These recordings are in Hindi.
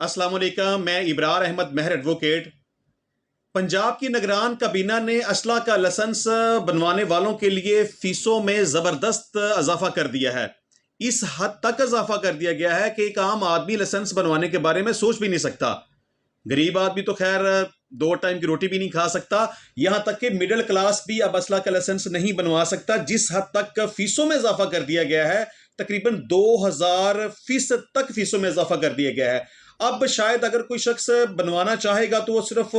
अस्सलाम वालेकुम। मैं इब्रार अहमद महर एडवोकेट। पंजाब की निगरान काबीना ने असला का लाइसेंस बनवाने वालों के लिए फीसों में ज़बरदस्त इजाफा कर दिया है। इस हद तक इजाफा कर दिया गया है कि एक आम आदमी लाइसेंस बनवाने के बारे में सोच भी नहीं सकता। गरीब आदमी तो खैर 2 टाइम की रोटी भी नहीं खा सकता, यहां तक कि मिडिल क्लास भी अब असला का लाइसेंस नहीं बनवा सकता। जिस हद तक फीसों में इजाफा कर दिया गया है, तकरीबन 2000% तक फीसों में इजाफा कर दिया गया है। अब शायद अगर कोई शख्स बनवाना चाहेगा तो वो सिर्फ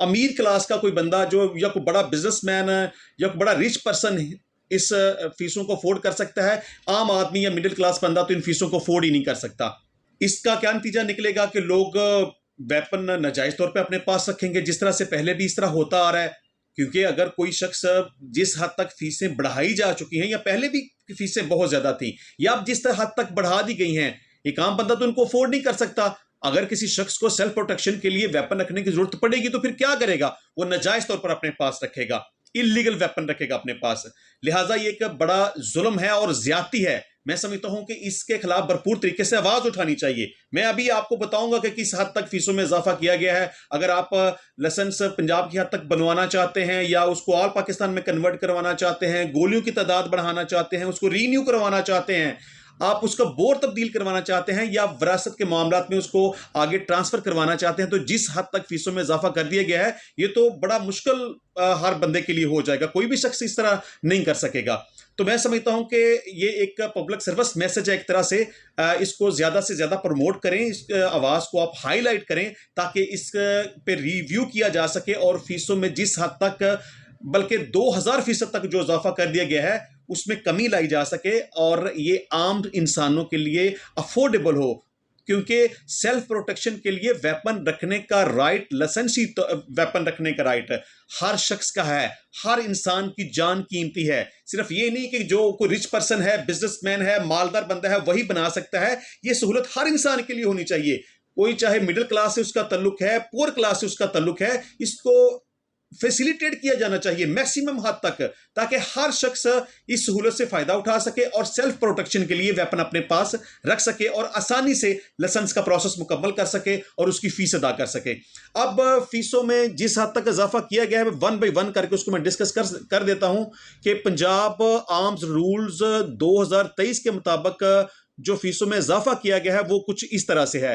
अमीर क्लास का कोई बंदा जो या कोई बड़ा बिजनेसमैन है या कोई बड़ा रिच पर्सन इस फीसों को अफोर्ड कर सकता है। आम आदमी या मिडिल क्लास बंदा तो इन फीसों को अफोर्ड ही नहीं कर सकता। इसका क्या नतीजा निकलेगा कि लोग वेपन नाजायज तौर पे अपने पास रखेंगे, जिस तरह से पहले भी इस तरह होता आ रहा है। क्योंकि अगर कोई शख्स जिस हद तक फीसें बढ़ाई जा चुकी हैं या पहले भी फीसें बहुत ज्यादा थी या अब जिस हद तक बढ़ा दी गई हैं, एक आम बंदा तो उनको अफोर्ड नहीं कर सकता। अगर किसी शख्स को सेल्फ प्रोटेक्शन के लिए वेपन रखने की जरूरत पड़ेगी तो फिर क्या करेगा? वो नाजायज तौर पर अपने पास रखेगा, इलीगल वेपन रखेगा अपने पास। लिहाजा ये एक बड़ा जुल्म है और ज्यादती है। मैं समझता हूं कि इसके खिलाफ भरपूर तरीके से आवाज उठानी चाहिए। मैं अभी आपको बताऊंगा कि किस हद तक फीसों में इजाफा किया गया है। अगर आप लाइसेंस पंजाब की हद तक बनवाना चाहते हैं या उसको ऑल पाकिस्तान में कन्वर्ट करवाना चाहते हैं, गोलियों की तादाद बढ़ाना चाहते हैं, उसको रीन्यू करवाना चाहते हैं, आप उसका बोर तब्दील करवाना चाहते हैं या विरासत के मामलात में उसको आगे ट्रांसफर करवाना चाहते हैं, तो जिस हद तक फीसों में इजाफा कर दिया गया है, ये तो बड़ा मुश्किल हर बंदे के लिए हो जाएगा। कोई भी शख्स इस तरह नहीं कर सकेगा। तो मैं समझता हूं कि ये एक पब्लिक सर्विस मैसेज है एक तरह से। इसको ज्यादा से ज्यादा प्रमोट करें, इस आवाज को आप हाईलाइट करें ताकि इस पे रिव्यू किया जा सके और फीसों में जिस हद तक बल्कि 2000% तक जो इजाफा कर दिया गया है उसमें कमी लाई जा सके और ये आम इंसानों के लिए अफोर्डेबल हो। क्योंकि सेल्फ प्रोटेक्शन के लिए वेपन रखने का राइट, लाइसेंसी तो वेपन रखने का राइट हर शख्स का है। हर इंसान की जान कीमती है। सिर्फ ये नहीं कि जो कोई रिच पर्सन है, बिजनेसमैन है, मालदार बंदा है वही बना सकता है। ये सहूलत हर इंसान के लिए होनी चाहिए। कोई चाहे मिडिल क्लास से उसका तल्लुक है, पुअर क्लास से उसका तल्लुक है, इसको फैसिलिटेट किया जाना चाहिए मैक्सिमम हद तक, ताकि हर शख्स इस सहूलत से फायदा उठा सके और सेल्फ प्रोटेक्शन के लिए वेपन अपने पास रख सके और आसानी से लाइसेंस का प्रोसेस मुकम्मल कर सके और उसकी फीस अदा कर सके। अब फीसों में जिस हद तक इजाफा किया गया है, वन बाई वन करके उसको मैं डिस्कस कर देता हूं कि पंजाब आर्म्स रूल्स 2023 के मुताबिक जो फीसों में इजाफा किया गया है वो कुछ इस तरह से है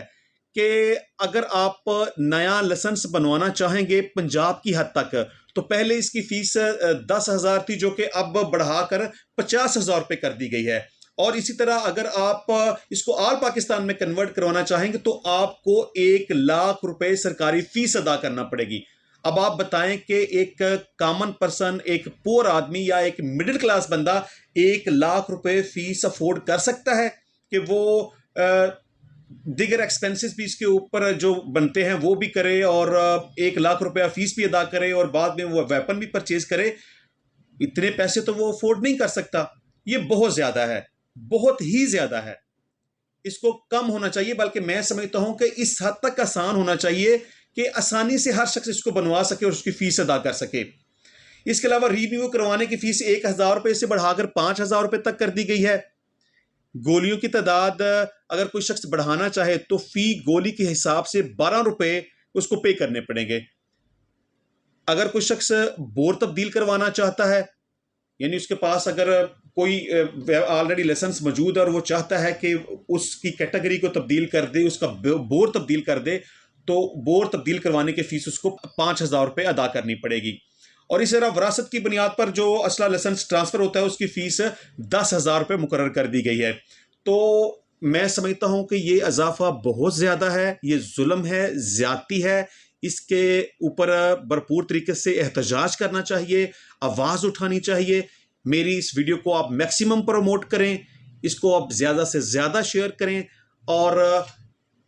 कि अगर आप नया लाइसेंस बनवाना चाहेंगे पंजाब की हद तक, तो पहले इसकी फीस 10,000 थी, जो कि अब बढ़ाकर 50,000 रुपये कर दी गई है। और इसी तरह अगर आप इसको ऑल पाकिस्तान में कन्वर्ट करवाना चाहेंगे तो आपको 1 लाख रुपए सरकारी फीस अदा करना पड़ेगी। अब आप बताएं कि एक कॉमन पर्सन, एक पुअर आदमी या एक मिडिल क्लास बंदा 1 लाख रुपए फीस अफोर्ड कर सकता है कि वो दिगर एक्सपेंसेस भी इसके ऊपर जो बनते हैं वो भी करे और 1 लाख रुपया फीस भी अदा करे और बाद में वो वेपन भी परचेज करे? इतने पैसे तो वो अफोर्ड नहीं कर सकता। ये बहुत ज्यादा है, बहुत ही ज्यादा है। इसको कम होना चाहिए, बल्कि मैं समझता हूं कि इस हद तक आसान होना चाहिए कि आसानी से हर शख्स इसको बनवा सके और उसकी फीस अदा कर सके। इसके अलावा रिन्यू करवाने की फीस 1,000 रुपये से बढ़ाकर 5,000 रुपये तक कर दी गई है। गोलियों की तादाद अगर कोई शख्स बढ़ाना चाहे तो फी गोली के हिसाब से 12 रुपए उसको पे करने पड़ेंगे। अगर कोई शख्स बोर तब्दील करवाना चाहता है, यानी उसके पास अगर कोई ऑलरेडी लाइसेंस मौजूद है और वो चाहता है कि उसकी कैटेगरी को तब्दील कर दे, उसका बोर तब्दील कर दे, तो बोर तब्दील करवाने की फीस उसको 5,000 रुपये अदा करनी पड़ेगी। और इस तरह विरासत की बुनियाद पर जो असला लाइसेंस ट्रांसफर होता है उसकी फीस 10,000 रुपये मुकर्रर कर दी गई है। तो मैं समझता हूं कि ये इजाफा बहुत ज्यादा है, ये जुल्म है, ज्यादती है। इसके ऊपर भरपूर तरीके से एहतजाज करना चाहिए, आवाज उठानी चाहिए। मेरी इस वीडियो को आप मैक्सिमम प्रमोट करें, इसको आप ज्यादा से ज्यादा शेयर करें और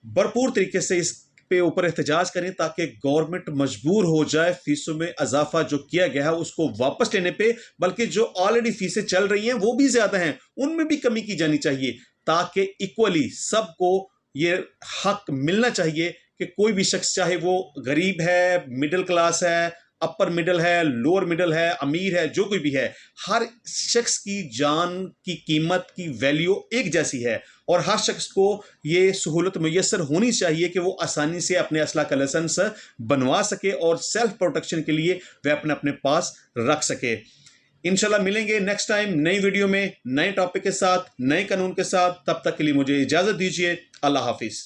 भरपूर तरीके से इस पे ऊपर एहतजाज करें ताकि गवर्नमेंट मजबूर हो जाए फीसों में इजाफा जो किया गया है उसको वापस लेने पे। बल्कि जो ऑलरेडी फीसें चल रही हैं वो भी ज्यादा हैं, उनमें भी कमी की जानी चाहिए ताकि इक्वली सबको ये हक मिलना चाहिए कि कोई भी शख्स, चाहे वो गरीब है, मिडिल क्लास है, अपर मिडिल है, लोअर मिडिल है, अमीर है, जो कोई भी है, हर शख्स की जान की कीमत की वैल्यू एक जैसी है और हर शख्स को ये सहूलत मुयस्सर होनी चाहिए कि वो आसानी से अपने असला का लाइसेंस बनवा सके और सेल्फ प्रोटेक्शन के लिए वह अपने पास रख सके। इंशाल्लाह मिलेंगे नेक्स्ट टाइम नई वीडियो में, नए टॉपिक के साथ, नए कानून के साथ। तब तक के लिए मुझे इजाज़त दीजिए। अल्लाह हाफिज़।